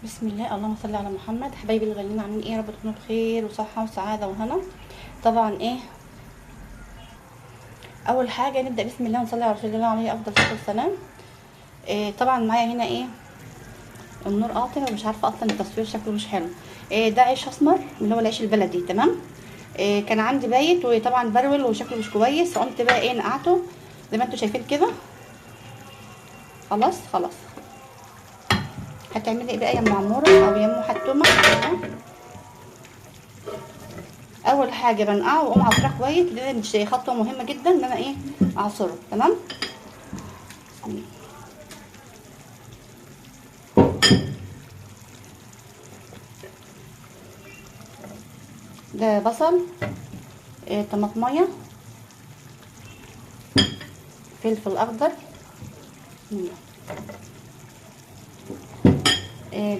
بسم الله، اللهم صل على محمد. حبايبي الغاليين، عاملين ايه؟ يا رب تكونوا بخير وصحه وسعاده وهنا. طبعا اول حاجه نبدا بسم الله ونصلي على رسول الله عليه افضل الصلاه والسلام. طبعا معايا هنا النور قاطع ومش عارفه اصلا التصوير شكله مش حلو. ده عيش اسمر اللي هو العيش البلدي، تمام. كان عندي بايت وطبعا برول وشكله مش كويس، فقمت بقى نقعته زي ما انتم شايفين كده. خلاص خلاص. هتعملي ايه بقى يا ام عموره او يا ام حتومه؟ اول حاجه بنقعه واقوم عصره كويس، دي مش خطوه مهمه جدا ان انا اعصره، تمام. ده بصل، طماطميه، فلفل اخضر،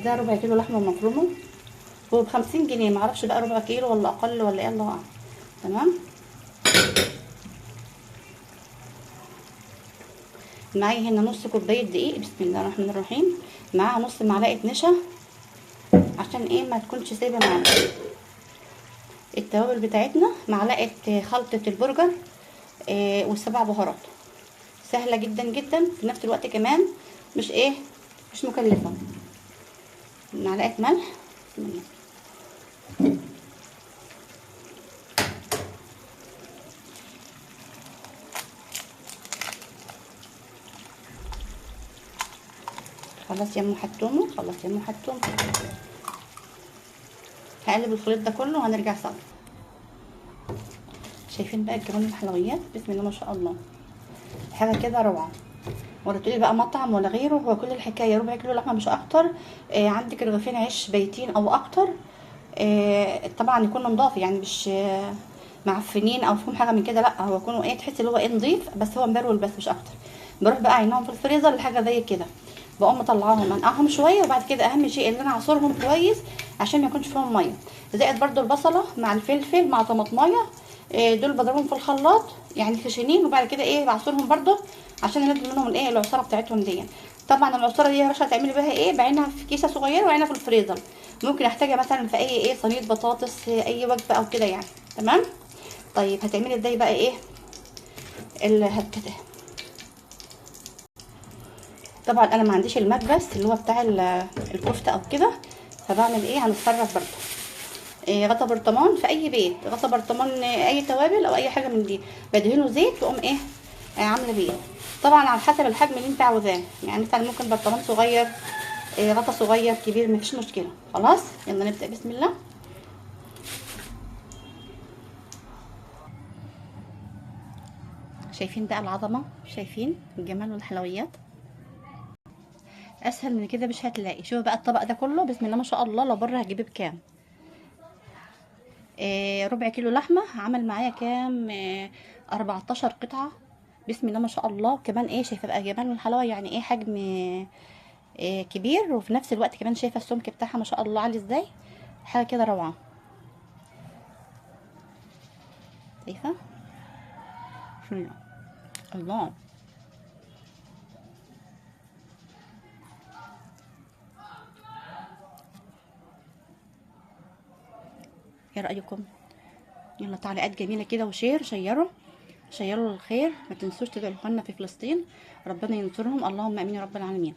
ده ربع كيلو لحمه مفرومه، هو ب50 جنيه، معرفش بقى ربع كيلو ولا اقل ولا ايه، الله اعلم. تمام. معايا هنا نص كوبايه دقيق، بسم الله الرحمن الرحيم. معاها نص معلقه نشا عشان ما تكونش سايبه معانا. التوابل بتاعتنا معلقه خلطه البرجر، والسبع بهارات. سهله جدا جدا في نفس الوقت كمان، مش مش مكلفه. معلقه ملح، بسم الله. خلاص يا ام حتومه، خلاص يا ام حتومه. هقلب الخليط ده كله وهنرجع سوا. شايفين بقى الجبن الحلويات؟ بسم الله ما شاء الله، حاجه كده روعه. ولا تقولي بقى مطعم ولا غيره، هو كل الحكايه ربع كيلو لحمه مش اكتر. عندك رغيفين عيش بيتين او اكتر. طبعا يكونوا نضاف، يعني مش معفنين او فيهم حاجه من كده، لا هو يكونوا تحس اللي هو نضيف، بس هو مبرول بس مش اكتر. بروح بقى عينهم في الفريزر لحاجه زي كده، بقوم مطلعاهم انقعهم شويه، وبعد كده اهم شيء ان انا اعصرهم كويس عشان ما يكونش فيهم ميه. زائد برده البصله مع الفلفل مع طماطمايه، دول بضربهم في الخلاط يعني خشنين، وبعد كده بعصرهم برده عشان انزل منهم العصاره بتاعتهم دي. طبعا العصاره دي يا باشا هتعملي بيها بعينها في كيسه صغيره وعينها في الفريزر. ممكن احتاجها مثلا في اي صينيه بطاطس، اي وجبه او كده يعني، تمام. طيب هتعملي ازاي بقى اللي طبعا انا ما عنديش المكبس اللي هو بتاع الكفته او كده، فبعمل هنتصرف برضه. غطا برطمان في اي بيت، غطا برطمان اي توابل او اي حاجه من دي، بدهنه زيت واقوم عامله بيه. طبعا على حسب الحجم اللي انت عاوزاه، يعني مثلا ممكن برطمان صغير، غطا صغير كبير، مفيش مشكله. خلاص يلا نبدا، بسم الله. شايفين بقى العظمه؟ شايفين الجمال والحلويات؟ اسهل من كده مش هتلاقي. شوفوا بقى الطبق ده كله، بسم الله ما شاء الله، لو بره هجيبه بكام؟ ربع كيلو لحمه عمل معايا كام؟ 14 قطعه. بسم الله ما شاء الله. كمان شايفه بقى جمال والحلاوه، يعني حجم كبير، وفي نفس الوقت كمان شايفه السمك بتاعها ما شاء الله عالي ازاي، حاجه كده روعه. شايفه؟ الله الله. ايه رايكم؟ يلا تعليقات جميله كده وشير، شيروا الخير، ما تنسوش تدعوا لاخواننا في فلسطين، ربنا ينصرهم، اللهم امين يا رب العالمين.